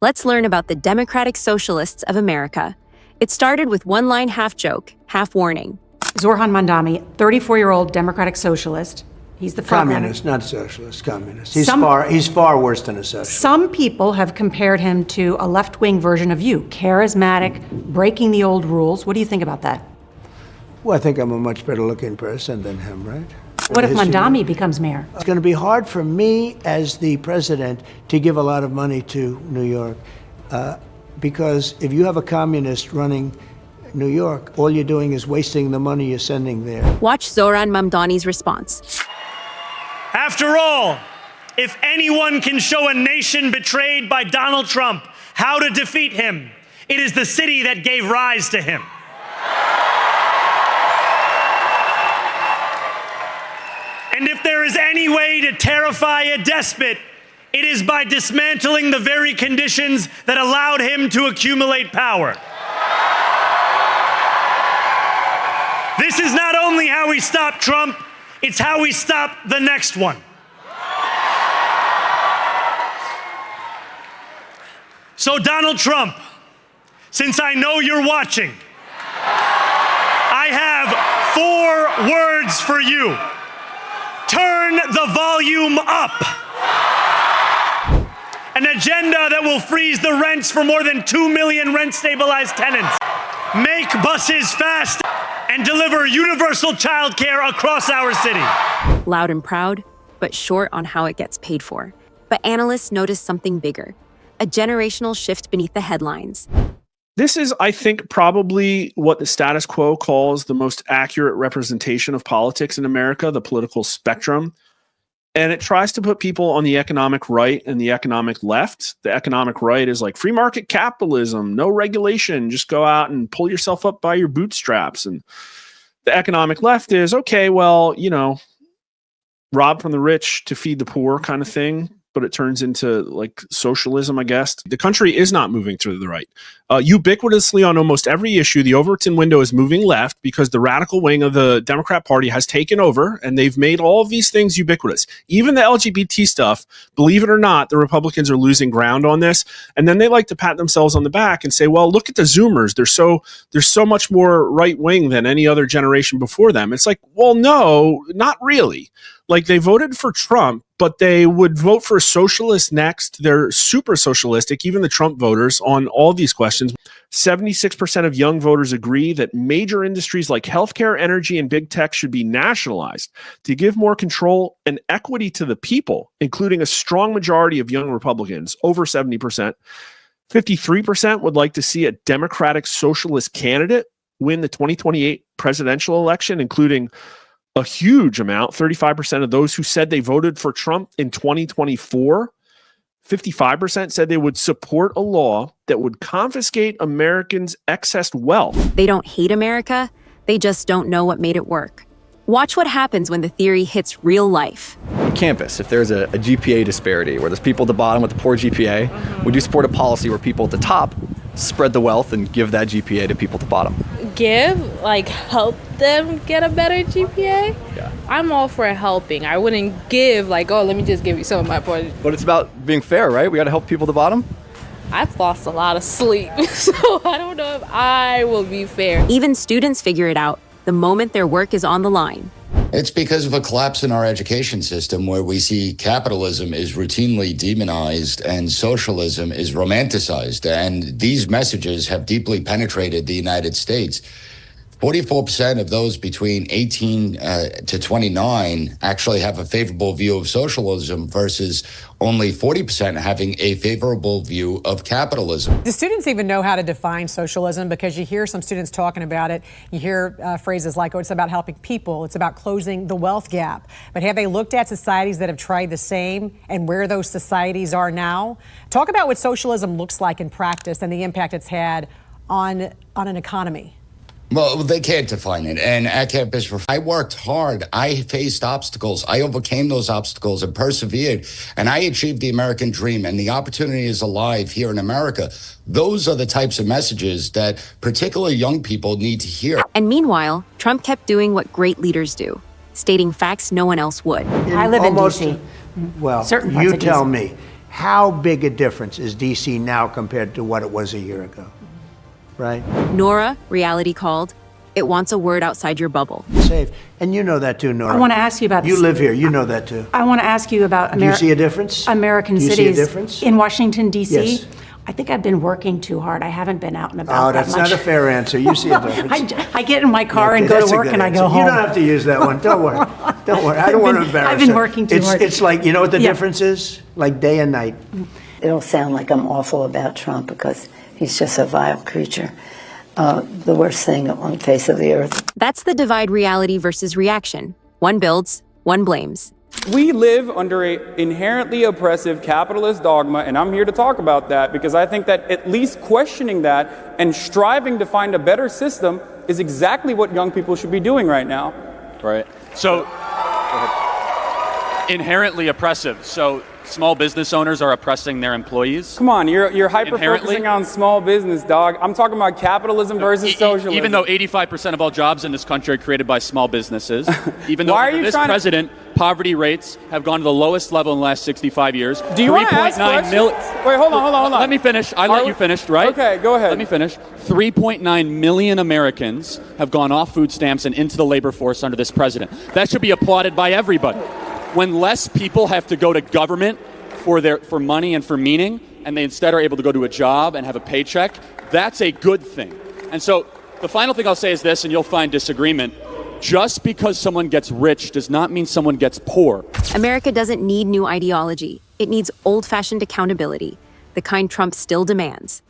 Let's learn about the Democratic Socialists of America. It started with one-line half-joke, half-warning. Zohran Mamdani, 34-year-old Democratic Socialist. He's the front communist, not socialist, communist. He's far worse than a socialist. Some people have compared him to a left-wing version of you, charismatic, breaking the old rules. What do you think about that? Well, I think I'm a much better looking person than him, right? What if Mamdani becomes mayor? It's going to be hard for me as the president to give a lot of money to New York because if you have a communist running New York, all you're doing is wasting the money you're sending there. Watch Zohran Mamdani's response. After all, if anyone can show a nation betrayed by Donald Trump how to defeat him, it is the city that gave rise to him. And if there is any way to terrify a despot, it is by dismantling the very conditions that allowed him to accumulate power. This is not only how we stop Trump, it's how we stop the next one. So Donald Trump, since I know you're watching, I have 4 words for you. Turn the volume up. An agenda that will freeze the rents for more than 2 million rent-stabilized tenants. Make buses fast and deliver universal childcare across our city. Loud and proud, but short on how it gets paid for. But analysts notice something bigger, a generational shift beneath the headlines. This is, I think, probably what the status quo calls the most accurate representation of politics in America, the political spectrum. And it tries to put people on the economic right and the economic left. The economic right is like free market capitalism, no regulation, just go out and pull yourself up by your bootstraps. And the economic left is, okay, well, you know, rob from the rich to feed the poor kind of thing. But it turns into like socialism, I guess. The country is not moving to the right. Ubiquitously on almost every issue, the Overton window is moving left because the radical wing of the Democrat Party has taken over and they've made all of these things ubiquitous. Even the LGBT stuff, believe it or not, the Republicans are losing ground on this. And then they like to pat themselves on the back and say, well, look at the Zoomers. They're so much more right wing than any other generation before them. It's like, well, no, not really. Like they voted for Trump, but they would vote for Socialist next. They're super socialistic, even the Trump voters, on all these questions. 76% of young voters agree that major industries like healthcare, energy, and big tech should be nationalized to give more control and equity to the people, including a strong majority of young Republicans, over 70%. 53% would like to see a Democratic Socialist candidate win the 2028 presidential election, including a huge amount, 35% of those who said they voted for Trump in 2024. 55% said they would support a law that would confiscate Americans' excess wealth. They don't hate America, they just don't know what made it work. Watch what happens when the theory hits real life. On campus, if there's a GPA disparity where there's people at the bottom with a poor GPA, would you support a policy where people at the top spread the wealth and give that GPA to people at the bottom? Help them get a better GPA? Yeah. I'm all for helping. I wouldn't give let me just give you some of my points. But it's about being fair, right? We got to help people at the bottom. I've lost a lot of sleep, so I don't know if I will be fair. Even students figure it out the moment their work is on the line. It's because of a collapse in our education system where we see capitalism is routinely demonized and socialism is romanticized. And these messages have deeply penetrated the United States. 44% of those between 18 to 29 actually have a favorable view of socialism versus only 40% having a favorable view of capitalism. Do students even know how to define socialism? Because you hear some students talking about it. You hear phrases like, it's about helping people. It's about closing the wealth gap. But have they looked at societies that have tried the same and where those societies are now? Talk about what socialism looks like in practice and the impact it's had on an economy. Well, they can't define it. And at campus, I worked hard. I faced obstacles. I overcame those obstacles and persevered. And I achieved the American dream. And the opportunity is alive here in America. Those are the types of messages that particularly young people need to hear. And meanwhile, Trump kept doing what great leaders do, stating facts no one else would. I live in D.C. Well, Certain parts you of tell DC. me. How big a difference is D.C. now compared to what it was a year ago? Right? Nora, reality called. It wants a word outside your bubble. Safe. And you know that too, Nora. I want to ask you about You this. live here. You know that too. I want to ask you about Do you see a difference? American Do you cities. see a difference? In Washington, D.C.? Yes. I think I've been working too hard. I haven't been out and about Oh, that that's much. not a fair answer. You see a difference. I get in my car and Okay, go that's to a work good and I answer. go home. You don't have to use that one. Don't worry. Don't worry. I don't want to embarrass I've been her. working too hard. It's like, you know what the Yeah. difference is? Like day and night. It'll sound like I'm awful about Trump because he's just a vile creature. The worst thing on the face of the earth. That's the divide reality versus reaction. One builds, one blames. We live under an inherently oppressive capitalist dogma, and I'm here to talk about that because I think that at least questioning that and striving to find a better system is exactly what young people should be doing right now. Right. So, inherently oppressive. So, small business owners are oppressing their employees? Come on, you're hyper-focusing on small business, dog. I'm talking about capitalism versus socialism. Even though 85% of all jobs in this country are created by small businesses, even though Why are under you this trying to- president, poverty rates have gone to the lowest level in the last 65 years. Do you want to ask questions? Wait, hold on. Let me finish. I let you finish, right? Okay, go ahead. Let me finish. 3.9 million Americans have gone off food stamps and into the labor force under this president. That should be applauded by everybody. When less people have to go to government for money and for meaning, and they instead are able to go to a job and have a paycheck, that's a good thing. And so the final thing I'll say is this, and you'll find disagreement. Just because someone gets rich does not mean someone gets poor. America doesn't need new ideology. It needs old-fashioned accountability, the kind Trump still demands.